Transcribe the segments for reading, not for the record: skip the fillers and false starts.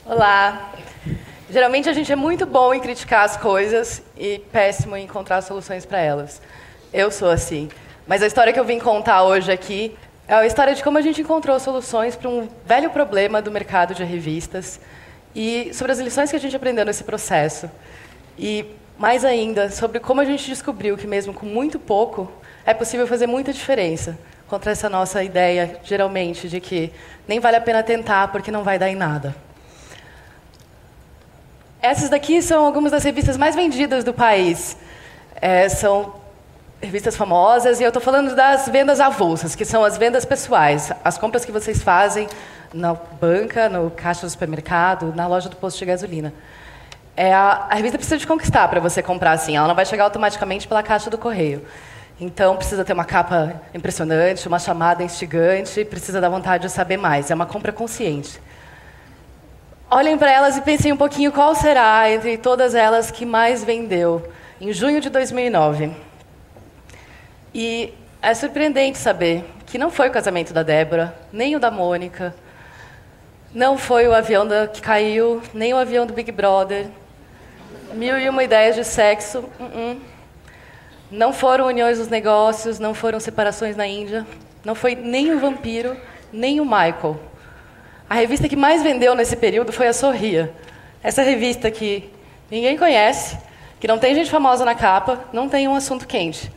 Olá. Geralmente a gente é muito bom em criticar as coisas e péssimo em encontrar soluções para elas. Eu sou assim. Mas a história que eu vim contar hoje aqui é a história de como a gente encontrou soluções para um velho problema do mercado de revistas e sobre as lições que a gente aprendeu nesse processo. E, mais ainda, sobre como a gente descobriu que, mesmo com muito pouco, é possível fazer muita diferença contra essa nossa ideia, geralmente, de que nem vale a pena tentar porque não vai dar em nada. Essas daqui são algumas das revistas mais vendidas do país. São revistas famosas, e eu estou falando das vendas avulsas, que são as vendas pessoais, as compras que vocês fazem na banca, no caixa do supermercado, na loja do posto de gasolina. A revista precisa de conquistar para você comprar assim, ela não vai chegar automaticamente pela caixa do correio. Então, precisa ter uma capa impressionante, uma chamada instigante, precisa dar vontade de saber mais. É uma compra consciente. Olhem para elas e pensem um pouquinho qual será, entre todas elas, que mais vendeu em junho de 2009. E é surpreendente saber que não foi o casamento da Débora, nem o da Mônica, não foi o avião que caiu, nem o avião do Big Brother, 1001 ideias de sexo, não foram uniões dos negócios, não foram separações na Índia, não foi nem o Vampiro, nem o Michael. A revista que mais vendeu nesse período foi a Sorria. Essa revista que ninguém conhece, que não tem gente famosa na capa, não tem um assunto quente.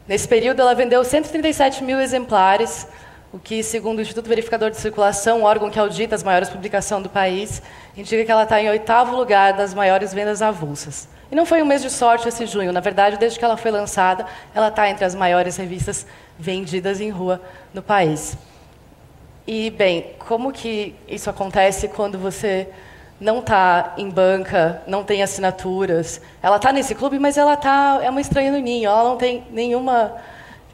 Nesse período, ela vendeu 137 mil exemplares, o que, segundo o Instituto Verificador de Circulação, um órgão que audita as maiores publicações do país, indica que ela está em 8º lugar das maiores vendas avulsas. E não foi um mês de sorte esse junho. Na verdade, desde que ela foi lançada, ela está entre as maiores revistas vendidas em rua no país. E, bem, como que isso acontece quando você não está em banca, não tem assinaturas? Ela está nesse clube, mas ela é uma estranha no ninho. Ela não tem nenhuma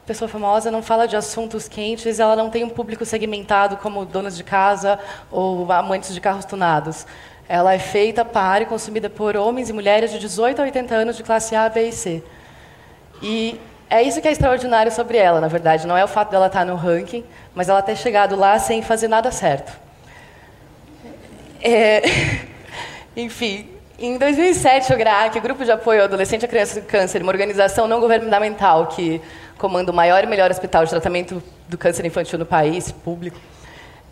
pessoa famosa, não fala de assuntos quentes, ela não tem um público segmentado como donas de casa ou amantes de carros tunados. Ela é feita para e consumida por homens e mulheres de 18 a 80 anos de classe A, B e C. E é isso que é extraordinário sobre ela, na verdade. Não é o fato dela estar no ranking, mas ela ter chegado lá sem fazer nada certo. Enfim, em 2007, o GRAAC, o Grupo de Apoio ao Adolescente e à Criança com Câncer, uma organização não governamental que comanda o maior e melhor hospital de tratamento do câncer infantil no país, público,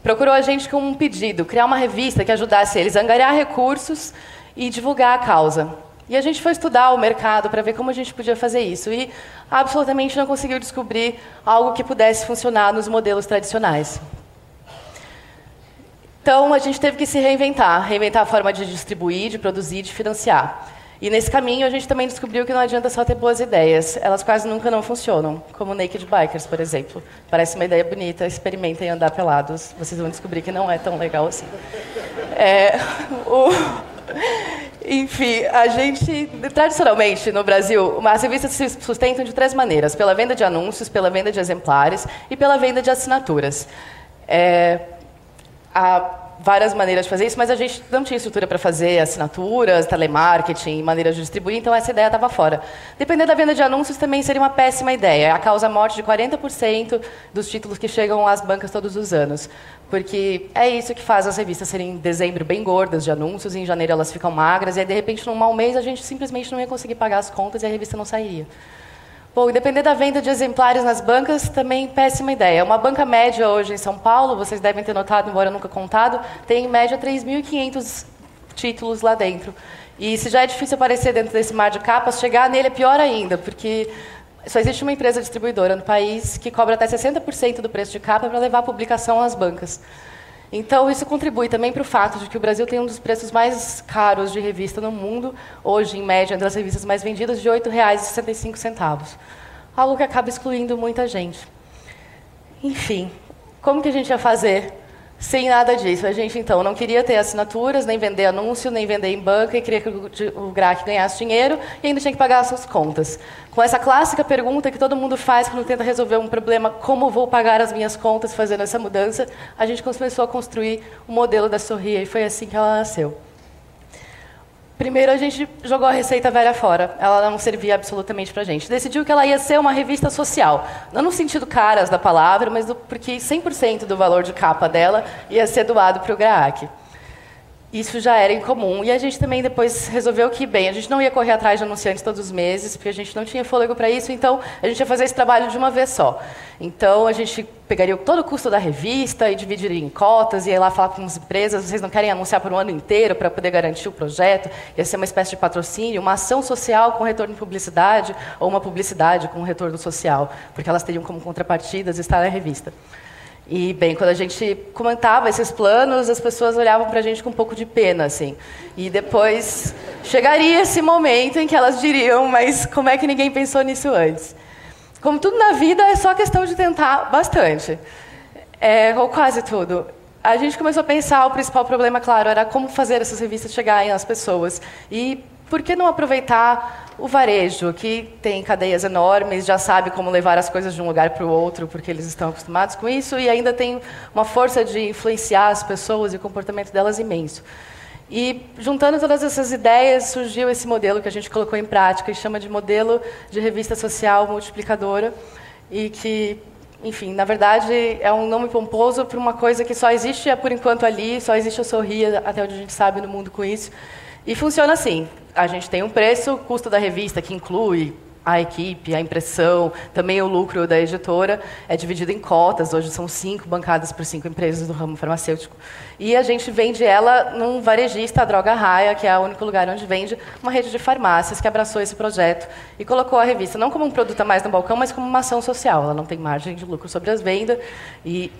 procurou a gente com um pedido, criar uma revista que ajudasse eles a angariar recursos e divulgar a causa. E a gente foi estudar o mercado para ver como a gente podia fazer isso. E absolutamente não conseguiu descobrir algo que pudesse funcionar nos modelos tradicionais. Então, a gente teve que se reinventar a forma de distribuir, de produzir, de financiar. E, nesse caminho, a gente também descobriu que não adianta só ter boas ideias. Elas quase nunca não funcionam, como Naked Bikers, por exemplo. Parece uma ideia bonita, experimentem andar pelados. Vocês vão descobrir que não é tão legal assim. Enfim, a gente, tradicionalmente, no Brasil, as revistas se sustentam de 3 maneiras: pela venda de anúncios, pela venda de exemplares e pela venda de assinaturas. Há várias maneiras de fazer isso, mas a gente não tinha estrutura para fazer assinaturas, telemarketing, maneiras de distribuir, então essa ideia estava fora. Depender da venda de anúncios também seria uma péssima ideia. A causa morte de 40% dos títulos que chegam às bancas todos os anos. Porque é isso que faz as revistas serem em dezembro bem gordas de anúncios, e em janeiro elas ficam magras, e aí, de repente, num mau mês, a gente simplesmente não ia conseguir pagar as contas e a revista não sairia. Bom, e depender da venda de exemplares nas bancas, também péssima ideia. Uma banca média hoje em São Paulo, vocês devem ter notado, embora nunca contado, tem em média 3.500 títulos lá dentro. E se já é difícil aparecer dentro desse mar de capas, chegar nele é pior ainda, porque só existe uma empresa distribuidora no país que cobra até 60% do preço de capa para levar a publicação às bancas. Então, isso contribui também para o fato de que o Brasil tem um dos preços mais caros de revista no mundo, hoje, em média, entre as revistas mais vendidas, de R$ 8,65. Algo que acaba excluindo muita gente. Enfim, como que a gente ia fazer sem nada disso? A gente, então, não queria ter assinaturas, nem vender anúncio, nem vender em banca, e queria que o GRAAC ganhasse dinheiro, e ainda tinha que pagar as suas contas. Com essa clássica pergunta que todo mundo faz quando tenta resolver um problema: como vou pagar as minhas contas fazendo essa mudança? A gente começou a construir o modelo da Sorria, e foi assim que ela nasceu. Primeiro, a gente jogou a receita velha fora. Ela não servia absolutamente para a gente. Decidiu que ela ia ser uma revista social. Não no sentido caras da palavra, mas porque 100% do valor de capa dela ia ser doado para o GRAAC. isso já era incomum. E a gente também depois resolveu que, bem, a gente não ia correr atrás de anunciantes todos os meses, porque a gente não tinha fôlego para isso, então a gente ia fazer esse trabalho de uma vez só. Então a gente pegaria todo o custo da revista e dividiria em cotas, ia lá falar com as empresas, vocês não querem anunciar por um ano inteiro para poder garantir o projeto, ia ser uma espécie de patrocínio, uma ação social com retorno em publicidade, ou uma publicidade com retorno social, porque elas teriam como contrapartidas estar na revista. E, bem, quando a gente comentava esses planos, as pessoas olhavam para a gente com um pouco de pena, assim. E depois chegaria esse momento em que elas diriam, mas como é que ninguém pensou nisso antes? Como tudo na vida, é só questão de tentar bastante. Ou quase tudo. A gente começou a pensar, o principal problema, claro, era como fazer essas revistas chegarem às pessoas. E por que não aproveitar o varejo, que tem cadeias enormes, já sabe como levar as coisas de um lugar para o outro, porque eles estão acostumados com isso, e ainda tem uma força de influenciar as pessoas e o comportamento delas imenso. E, juntando todas essas ideias, surgiu esse modelo que a gente colocou em prática e chama de modelo de revista social multiplicadora, e que, enfim, na verdade, é um nome pomposo para uma coisa que só existe, por enquanto, ali, só existe a Sorria, até onde a gente sabe, no mundo com isso. E funciona assim. A gente tem um preço, custo da revista, que inclui a equipe, a impressão, também o lucro da editora, é dividido em cotas. Hoje são 5 bancadas por 5 empresas do ramo farmacêutico. E a gente vende ela num varejista, a Droga Raia, que é o único lugar onde vende, uma rede de farmácias que abraçou esse projeto e colocou a revista não como um produto a mais no balcão, mas como uma ação social. Ela não tem margem de lucro sobre as vendas e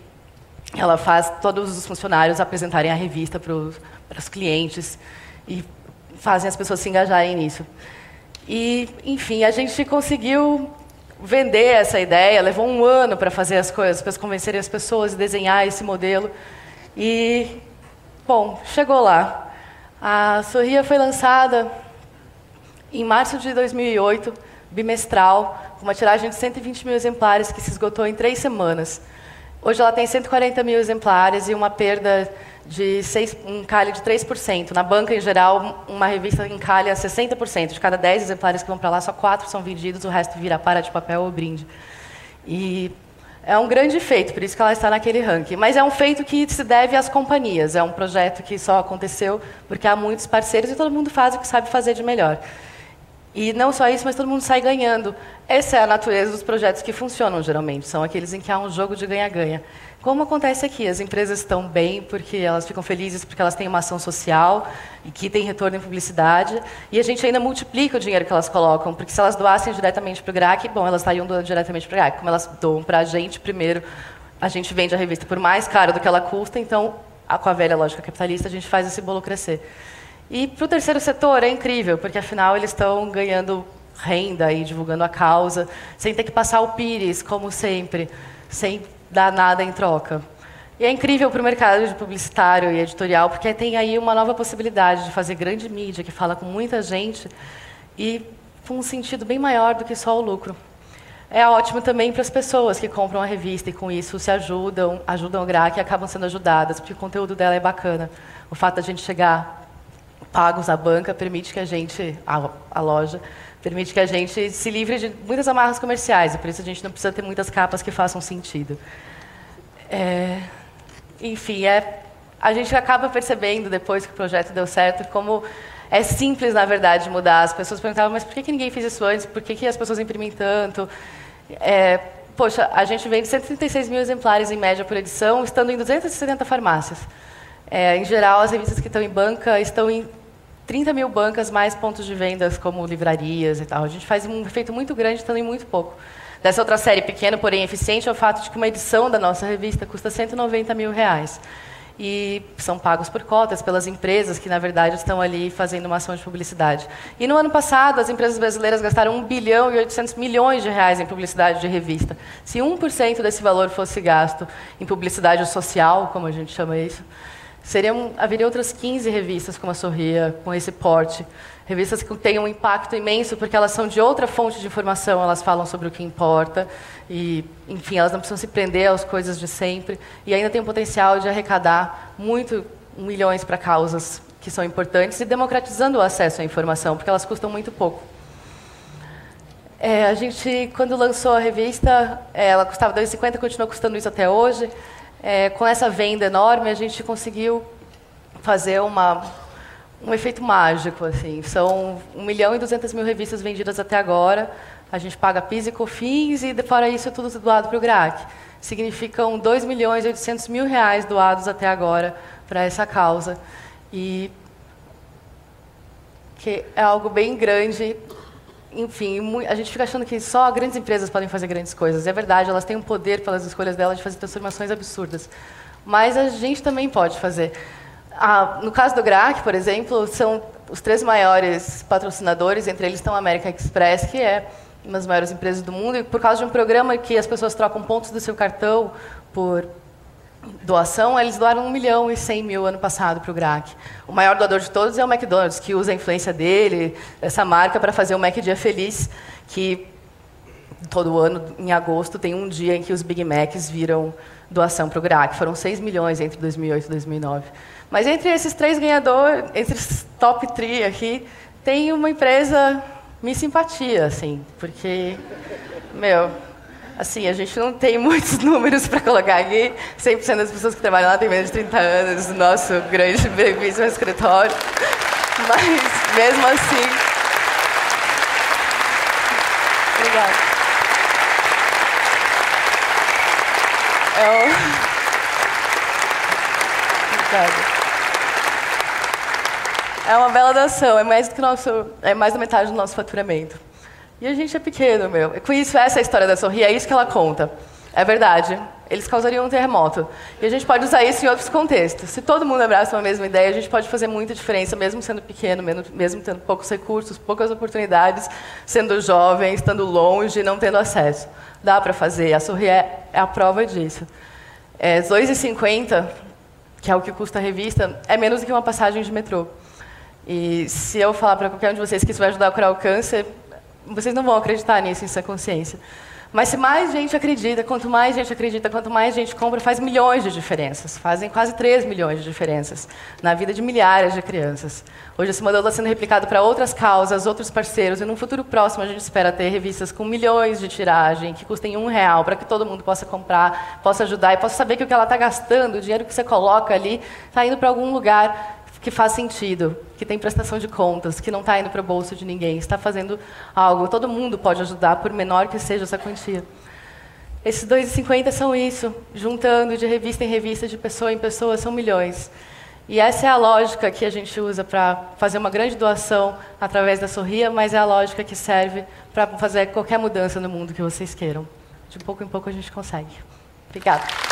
ela faz todos os funcionários apresentarem a revista para os clientes e fazem as pessoas se engajarem nisso. E, enfim, a gente conseguiu vender essa ideia, levou um ano para fazer as coisas, para convencerem as pessoas e desenhar esse modelo. E, bom, chegou lá. A Sorria foi lançada em março de 2008, bimestral, com uma tiragem de 120 mil exemplares, que se esgotou em 3 semanas. Hoje ela tem 140 mil exemplares e uma perda de encalhe de 3%. Na banca, em geral, uma revista encalha 60%. De cada 10 exemplares que vão para lá, só 4 são vendidos, o resto vira para de papel ou brinde. E é um grande feito, por isso que ela está naquele ranking. Mas é um feito que se deve às companhias. É um projeto que só aconteceu porque há muitos parceiros e todo mundo faz o que sabe fazer de melhor. E não só isso, mas todo mundo sai ganhando. Essa é a natureza dos projetos que funcionam, geralmente. São aqueles em que há um jogo de ganha-ganha. Como acontece aqui, as empresas estão bem porque elas ficam felizes porque elas têm uma ação social e que tem retorno em publicidade, e a gente ainda multiplica o dinheiro que elas colocam, porque se elas doassem diretamente para o GRAC, bom, elas estariam doando diretamente para o GRAC. Como elas doam para a gente, primeiro, a gente vende a revista por mais caro do que ela custa, então, com a velha lógica capitalista, a gente faz esse bolo crescer. E para o terceiro setor é incrível, porque afinal eles estão ganhando renda e divulgando a causa, sem ter que passar o pires, como sempre, sem dar nada em troca. E é incrível para o mercado de publicitário e editorial, porque tem aí uma nova possibilidade de fazer grande mídia, que fala com muita gente, e com um sentido bem maior do que só o lucro. É ótimo também para as pessoas que compram a revista e, com isso, se ajudam o GRAC e acabam sendo ajudadas, porque o conteúdo dela é bacana. O fato de a gente chegar pagos à banca permite que a gente, a loja, permite que a gente se livre de muitas amarras comerciais, e por isso a gente não precisa ter muitas capas que façam sentido. Enfim, a gente acaba percebendo, depois que o projeto deu certo, como é simples, na verdade, mudar. As pessoas perguntavam, mas por que ninguém fez isso antes? Por que as pessoas imprimem tanto? Poxa, a gente vende 136 mil exemplares, em média, por edição, estando em 270 farmácias. Em geral, as revistas que estão em banca estão em 30 mil bancas, mais pontos de vendas, como livrarias e tal. A gente faz um efeito muito grande, estando em muito pouco. Dessa outra série pequena, porém eficiente, é o fato de que uma edição da nossa revista custa R$190 mil. E são pagos por cotas pelas empresas que, na verdade, estão ali fazendo uma ação de publicidade. E no ano passado, as empresas brasileiras gastaram R$1 bilhão e 800 milhões em publicidade de revista. Se 1% desse valor fosse gasto em publicidade social, como a gente chama isso, haveria outras 15 revistas como a Sorria, com esse porte. Revistas que têm um impacto imenso, porque elas são de outra fonte de informação, elas falam sobre o que importa, e, enfim, elas não precisam se prender às coisas de sempre, e ainda tem o potencial de arrecadar milhões para causas que são importantes, e democratizando o acesso à informação, porque elas custam muito pouco. A gente, quando lançou a revista, ela custava R$2,50, continuou custando isso até hoje. Com essa venda enorme, a gente conseguiu fazer um efeito mágico, assim. São 1.200.000 revistas vendidas até agora. A gente paga PIS e COFINS e, fora isso, é tudo doado para o GRAAC. Significam 2.800.000 reais doados até agora para essa causa. E que é algo bem grande. Enfim, a gente fica achando que só grandes empresas podem fazer grandes coisas. É verdade, elas têm um poder, pelas escolhas delas, de fazer transformações absurdas. Mas a gente também pode fazer. No caso do GRAAC, por exemplo, são os 3 maiores patrocinadores, entre eles estão a American Express, que é uma das maiores empresas do mundo, e por causa de um programa que as pessoas trocam pontos do seu cartão por doação, eles doaram 1.100.000 ano passado para o GRAAC. O maior doador de todos é o McDonald's, que usa a influência dele, essa marca, para fazer o Mac Dia Feliz, que todo ano, em agosto, tem um dia em que os Big Macs viram doação para o GRAAC. Foram 6 milhões entre 2008 e 2009. Mas entre esses 3 ganhadores, entre os top 3 aqui, tem uma empresa me simpatia, assim, porque, assim, a gente não tem muitos números para colocar aqui. 100% das pessoas que trabalham lá têm menos de 30 anos, no nosso grande, belíssimo escritório. Mas, mesmo assim... Obrigada. Obrigada. É uma bela doação, é mais da metade do nosso faturamento. E a gente é pequeno, Com isso, essa é a história da Sorri, é isso que ela conta. É verdade, eles causariam um terremoto. E a gente pode usar isso em outros contextos. Se todo mundo abraça uma mesma ideia, a gente pode fazer muita diferença, mesmo sendo pequeno, mesmo tendo poucos recursos, poucas oportunidades, sendo jovem, estando longe, não tendo acesso. Dá para fazer, a Sorri é a prova disso. R$ 2,50, que é o que custa a revista, é menos do que uma passagem de metrô. E se eu falar para qualquer um de vocês que isso vai ajudar a curar o câncer, vocês não vão acreditar nisso, em sua consciência. Mas se mais gente acredita, quanto mais gente compra, faz milhões de diferenças. Fazem quase 3 milhões de diferenças na vida de milhares de crianças. Hoje esse modelo está sendo replicado para outras causas, outros parceiros, e num futuro próximo a gente espera ter revistas com milhões de tiragem, que custem R$1, para que todo mundo possa comprar, possa ajudar e possa saber que o que ela está gastando, o dinheiro que você coloca ali, está indo para algum lugar que faz sentido, que tem prestação de contas, que não está indo para o bolso de ninguém, está fazendo algo. Todo mundo pode ajudar, por menor que seja essa quantia. Esses 2,50 são isso, juntando de revista em revista, de pessoa em pessoa, são milhões. E essa é a lógica que a gente usa para fazer uma grande doação através da Sorria, mas é a lógica que serve para fazer qualquer mudança no mundo que vocês queiram. De pouco em pouco a gente consegue. Obrigada.